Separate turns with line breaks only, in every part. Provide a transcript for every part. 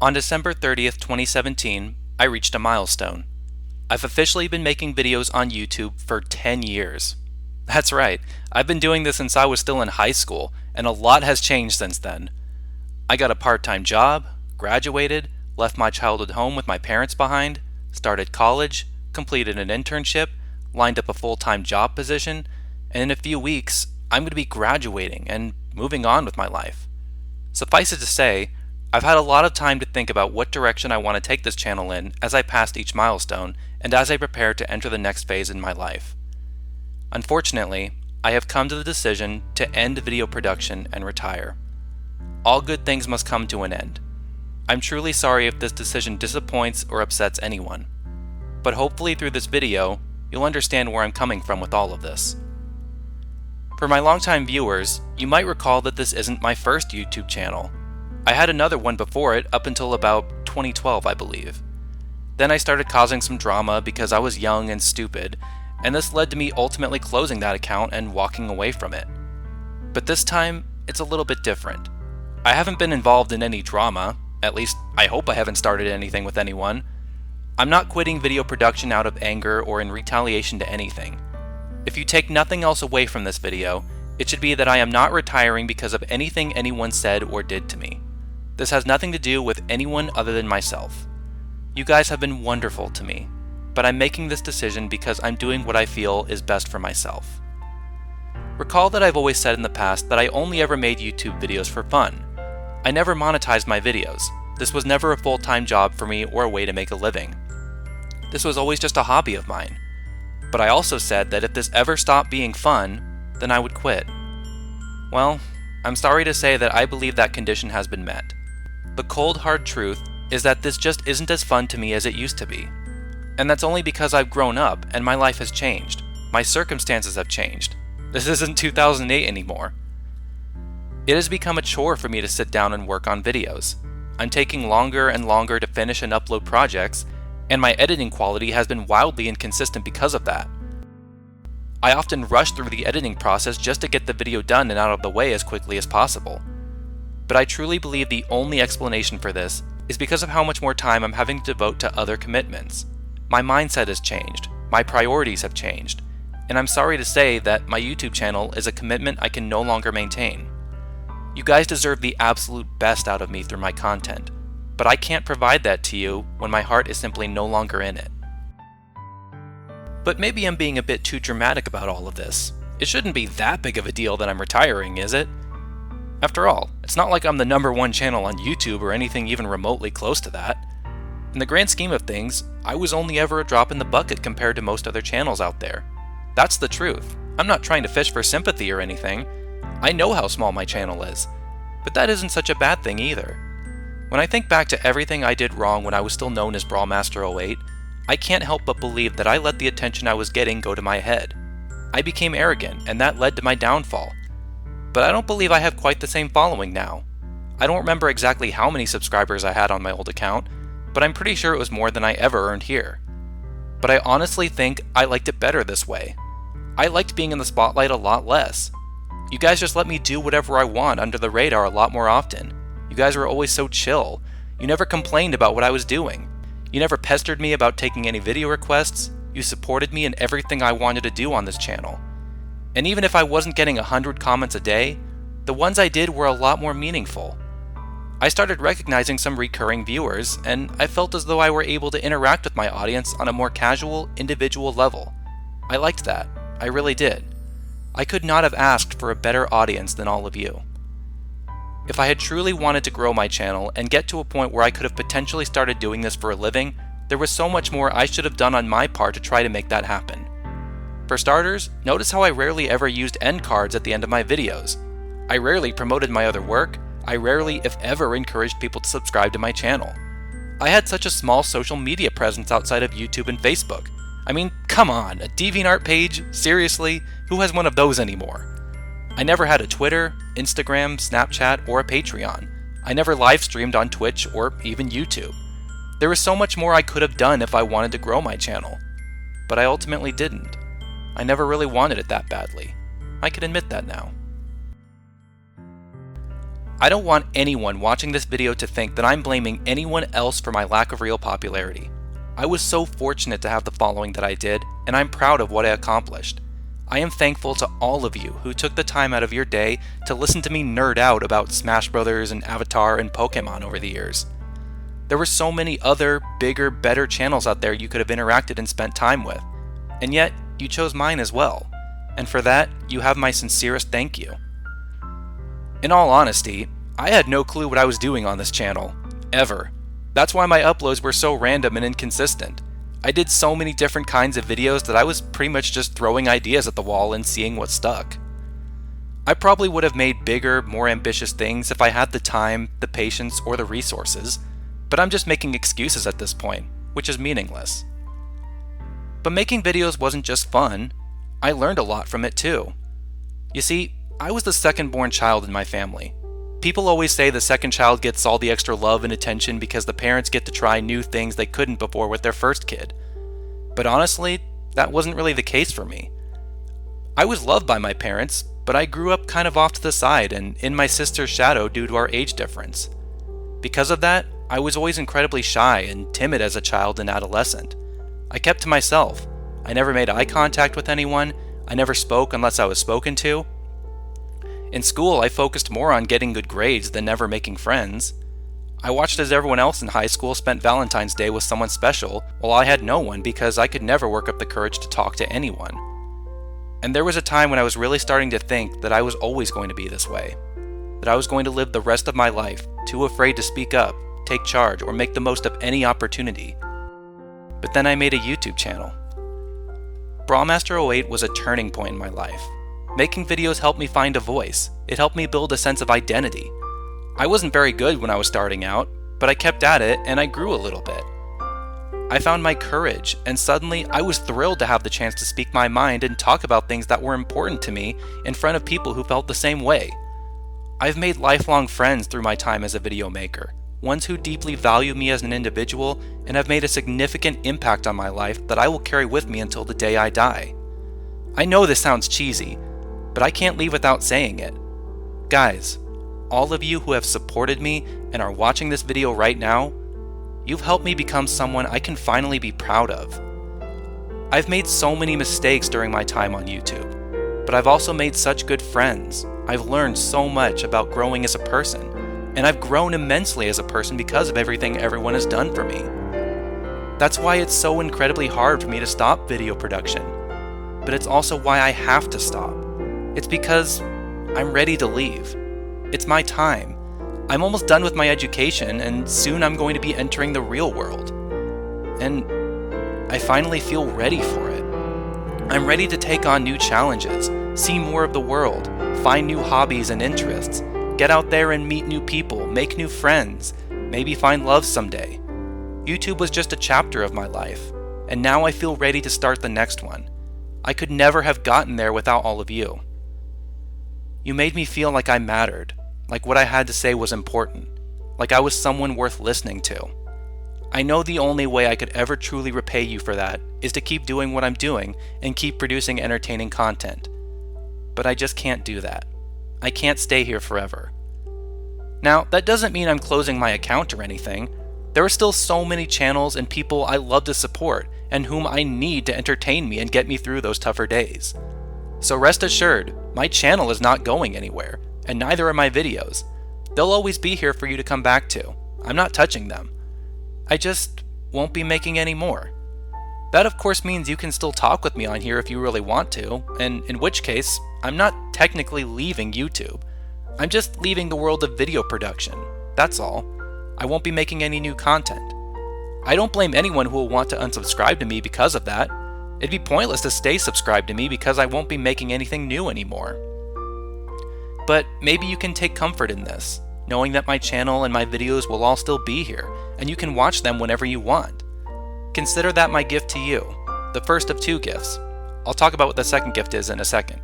On December 30th, 2017, I reached a milestone. I've officially been making videos on YouTube for 10 years. That's right, I've been doing this since I was still in high school, and a lot has changed since then. I got a part-time job, graduated, left my childhood home with my parents behind, started college, completed an internship, lined up a full-time job position, and in a few weeks, I'm going to be graduating and moving on with my life. Suffice it to say, I've had a lot of time to think about what direction I want to take this channel in as I passed each milestone and as I prepare to enter the next phase in my life. Unfortunately, I have come to the decision to end video production and retire. All good things must come to an end. I'm truly sorry if this decision disappoints or upsets anyone, but hopefully through this video, you'll understand where I'm coming from with all of this. For my longtime viewers, you might recall that this isn't my first YouTube channel. I had another one before it up until about 2012, I believe. Then I started causing some drama because I was young and stupid, and this led to me ultimately closing that account and walking away from it. But this time, it's a little bit different. I haven't been involved in any drama, at least I hope I haven't started anything with anyone. I'm not quitting video production out of anger or in retaliation to anything. If you take nothing else away from this video, it should be that I am not retiring because of anything anyone said or did to me. This has nothing to do with anyone other than myself. You guys have been wonderful to me, but I'm making this decision because I'm doing what I feel is best for myself. Recall that I've always said in the past that I only ever made YouTube videos for fun. I never monetized my videos. This was never a full-time job for me or a way to make a living. This was always just a hobby of mine. But I also said that if this ever stopped being fun, then I would quit. Well, I'm sorry to say that I believe that condition has been met. The cold hard truth is that this just isn't as fun to me as it used to be. And that's only because I've grown up and my life has changed. My circumstances have changed. This isn't 2008 anymore. It has become a chore for me to sit down and work on videos. I'm taking longer and longer to finish and upload projects, and my editing quality has been wildly inconsistent because of that. I often rush through the editing process just to get the video done and out of the way as quickly as possible. But I truly believe the only explanation for this is because of how much more time I'm having to devote to other commitments. My mindset has changed, my priorities have changed, and I'm sorry to say that my YouTube channel is a commitment I can no longer maintain. You guys deserve the absolute best out of me through my content, but I can't provide that to you when my heart is simply no longer in it. But maybe I'm being a bit too dramatic about all of this. It shouldn't be that big of a deal that I'm retiring, is it? After all, it's not like I'm the #1 channel on YouTube or anything even remotely close to that. In the grand scheme of things, I was only ever a drop in the bucket compared to most other channels out there. That's the truth. I'm not trying to fish for sympathy or anything. I know how small my channel is, but that isn't such a bad thing either. When I think back to everything I did wrong when I was still known as Brawlmaster08, I can't help but believe that I let the attention I was getting go to my head. I became arrogant, and that led to my downfall. But I don't believe I have quite the same following now. I don't remember exactly how many subscribers I had on my old account, but I'm pretty sure it was more than I ever earned here. But I honestly think I liked it better this way. I liked being in the spotlight a lot less. You guys just let me do whatever I want under the radar a lot more often. You guys were always so chill. You never complained about what I was doing. You never pestered me about taking any video requests. You supported me in everything I wanted to do on this channel. And even if I wasn't getting 100 comments a day, the ones I did were a lot more meaningful. I started recognizing some recurring viewers, and I felt as though I were able to interact with my audience on a more casual, individual level. I liked that. I really did. I could not have asked for a better audience than all of you. If I had truly wanted to grow my channel and get to a point where I could have potentially started doing this for a living, there was so much more I should have done on my part to try to make that happen. For starters, notice how I rarely ever used end cards at the end of my videos. I rarely promoted my other work. I rarely, if ever, encouraged people to subscribe to my channel. I had such a small social media presence outside of YouTube and Facebook. I mean, come on, a DeviantArt page? Seriously? Who has one of those anymore? I never had a Twitter, Instagram, Snapchat, or a Patreon. I never live streamed on Twitch or even YouTube. There was so much more I could have done if I wanted to grow my channel. But I ultimately didn't. I never really wanted it that badly. I can admit that now. I don't want anyone watching this video to think that I'm blaming anyone else for my lack of real popularity. I was so fortunate to have the following that I did, and I'm proud of what I accomplished. I am thankful to all of you who took the time out of your day to listen to me nerd out about Smash Brothers and Avatar and Pokemon over the years. There were so many other, bigger, better channels out there you could have interacted and spent time with, and yet you chose mine as well, and for that, you have my sincerest thank you. In all honesty, I had no clue what I was doing on this channel, ever. That's why my uploads were so random and inconsistent. I did so many different kinds of videos that I was pretty much just throwing ideas at the wall and seeing what stuck. I probably would have made bigger, more ambitious things if I had the time, the patience, or the resources, but I'm just making excuses at this point, which is meaningless. But making videos wasn't just fun, I learned a lot from it too. You see, I was the second-born child in my family. People always say the second child gets all the extra love and attention because the parents get to try new things they couldn't before with their first kid. But honestly, that wasn't really the case for me. I was loved by my parents, but I grew up kind of off to the side and in my sister's shadow due to our age difference. Because of that, I was always incredibly shy and timid as a child and adolescent. I kept to myself. I never made eye contact with anyone. I never spoke unless I was spoken to. In school, I focused more on getting good grades than ever making friends. I watched as everyone else in high school spent Valentine's Day with someone special, while I had no one because I could never work up the courage to talk to anyone. And there was a time when I was really starting to think that I was always going to be this way. That I was going to live the rest of my life too afraid to speak up, take charge, or make the most of any opportunity. But then I made a YouTube channel. Brawlmaster08 was a turning point in my life. Making videos helped me find a voice. It helped me build a sense of identity. I wasn't very good when I was starting out, but I kept at it and I grew a little bit. I found my courage, and suddenly I was thrilled to have the chance to speak my mind and talk about things that were important to me in front of people who felt the same way. I've made lifelong friends through my time as a video maker, ones who deeply value me as an individual and have made a significant impact on my life that I will carry with me until the day I die. I know this sounds cheesy, but I can't leave without saying it. Guys, all of you who have supported me and are watching this video right now, you've helped me become someone I can finally be proud of. I've made so many mistakes during my time on YouTube, but I've also made such good friends. I've learned so much about growing as a person, and I've grown immensely as a person because of everything everyone has done for me. That's why it's so incredibly hard for me to stop video production, but it's also why I have to stop. It's because I'm ready to leave. It's my time. I'm almost done with my education, and soon I'm going to be entering the real world. And I finally feel ready for it. I'm ready to take on new challenges, see more of the world, find new hobbies and interests, get out there and meet new people, make new friends, maybe find love someday. YouTube was just a chapter of my life, and now I feel ready to start the next one. I could never have gotten there without all of you. You made me feel like I mattered, like what I had to say was important, like I was someone worth listening to. I know the only way I could ever truly repay you for that is to keep doing what I'm doing and keep producing entertaining content. But I just can't do that. I can't stay here forever. Now, that doesn't mean I'm closing my account or anything. There are still so many channels and people I love to support and whom I need to entertain me and get me through those tougher days. So rest assured, my channel is not going anywhere, and neither are my videos. They'll always be here for you to come back to. I'm not touching them. I just won't be making any more. That of course means you can still talk with me on here if you really want to, and in which case, I'm not technically leaving YouTube. I'm just leaving the world of video production. That's all. I won't be making any new content. I don't blame anyone who will want to unsubscribe to me because of that. It'd be pointless to stay subscribed to me because I won't be making anything new anymore. But maybe you can take comfort in this, knowing that my channel and my videos will all still be here, and you can watch them whenever you want. Consider that my gift to you, the first of two gifts. I'll talk about what the second gift is in a second.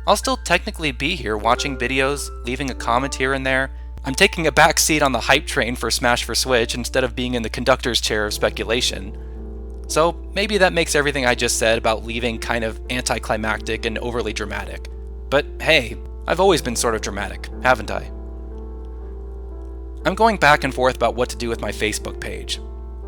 I'll still technically be here watching videos, leaving a comment here and there. I'm taking a back seat on the hype train for Smash for Switch instead of being in the conductor's chair of speculation. So maybe that makes everything I just said about leaving kind of anticlimactic and overly dramatic. But hey, I've always been sort of dramatic, haven't I? I'm going back and forth about what to do with my Facebook page.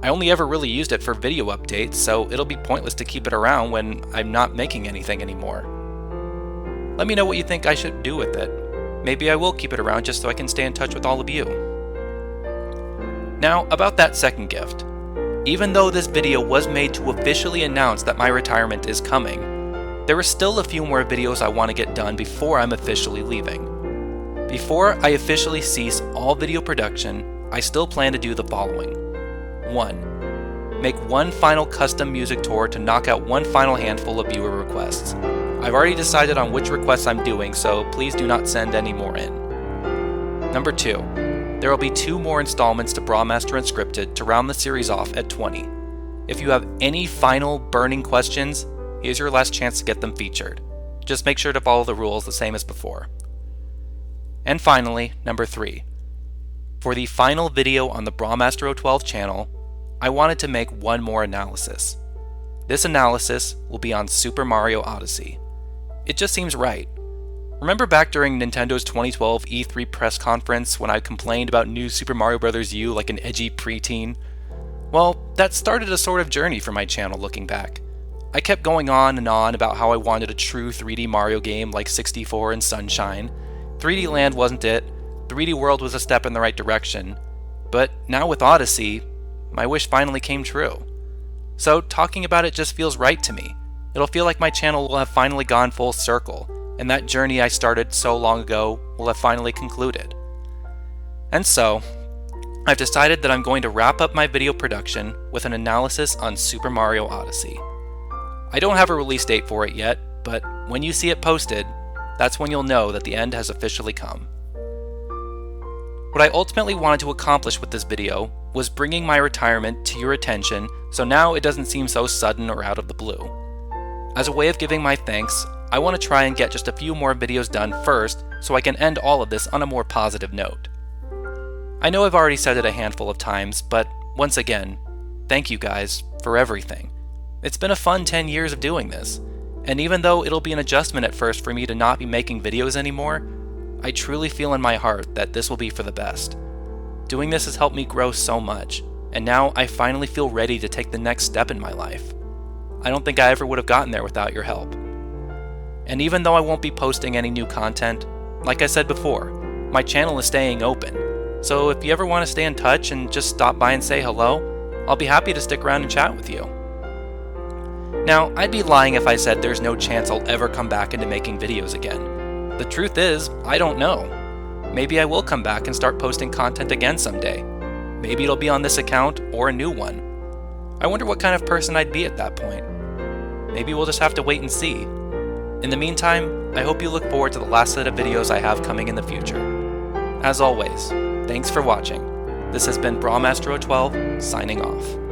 I only ever really used it for video updates, so it'll be pointless to keep it around when I'm not making anything anymore. Let me know what you think I should do with it. Maybe I will keep it around just so I can stay in touch with all of you. Now, about that second gift. Even though this video was made to officially announce that my retirement is coming, there are still a few more videos I want to get done before I'm officially leaving. Before I officially cease all video production, I still plan to do the following. 1. Make one final custom music tour to knock out one final handful of viewer requests. I've already decided on which requests I'm doing, so please do not send any more in. Number 2. There will be 2 more installments to Brawmaster Unscripted to round the series off at 20. If you have any final burning questions, here's your last chance to get them featured. Just make sure to follow the rules the same as before. And finally, number 3. For the final video on the Brawmaster 012 channel, I wanted to make one more analysis. This analysis will be on Super Mario Odyssey. It just seems right. Remember back during Nintendo's 2012 E3 press conference when I complained about New Super Mario Bros. U like an edgy preteen? Well, that started a sort of journey for my channel looking back. I kept going on and on about how I wanted a true 3D Mario game like 64 and Sunshine. 3D Land wasn't it, 3D World was a step in the right direction, but now with Odyssey, my wish finally came true. So talking about it just feels right to me. It'll feel like my channel will have finally gone full circle, and that journey I started so long ago will have finally concluded. And so, I've decided that I'm going to wrap up my video production with an analysis on Super Mario Odyssey. I don't have a release date for it yet, but when you see it posted, that's when you'll know that the end has officially come. What I ultimately wanted to accomplish with this video was bringing my retirement to your attention so now it doesn't seem so sudden or out of the blue. As a way of giving my thanks, I want to try and get just a few more videos done first so I can end all of this on a more positive note. I know I've already said it a handful of times, but once again, thank you guys for everything. It's been a fun 10 years of doing this, and even though it'll be an adjustment at first for me to not be making videos anymore, I truly feel in my heart that this will be for the best. Doing this has helped me grow so much, and now I finally feel ready to take the next step in my life. I don't think I ever would have gotten there without your help. And even though I won't be posting any new content, like I said before, my channel is staying open, so if you ever want to stay in touch and just stop by and say hello, I'll be happy to stick around and chat with you. Now, I'd be lying if I said there's no chance I'll ever come back into making videos again. The truth is, I don't know. Maybe I will come back and start posting content again someday. Maybe it'll be on this account or a new one. I wonder what kind of person I'd be at that point. Maybe we'll just have to wait and see. In the meantime, I hope you look forward to the last set of videos I have coming in the future. As always, thanks for watching. This has been Brawmaster 012, signing off.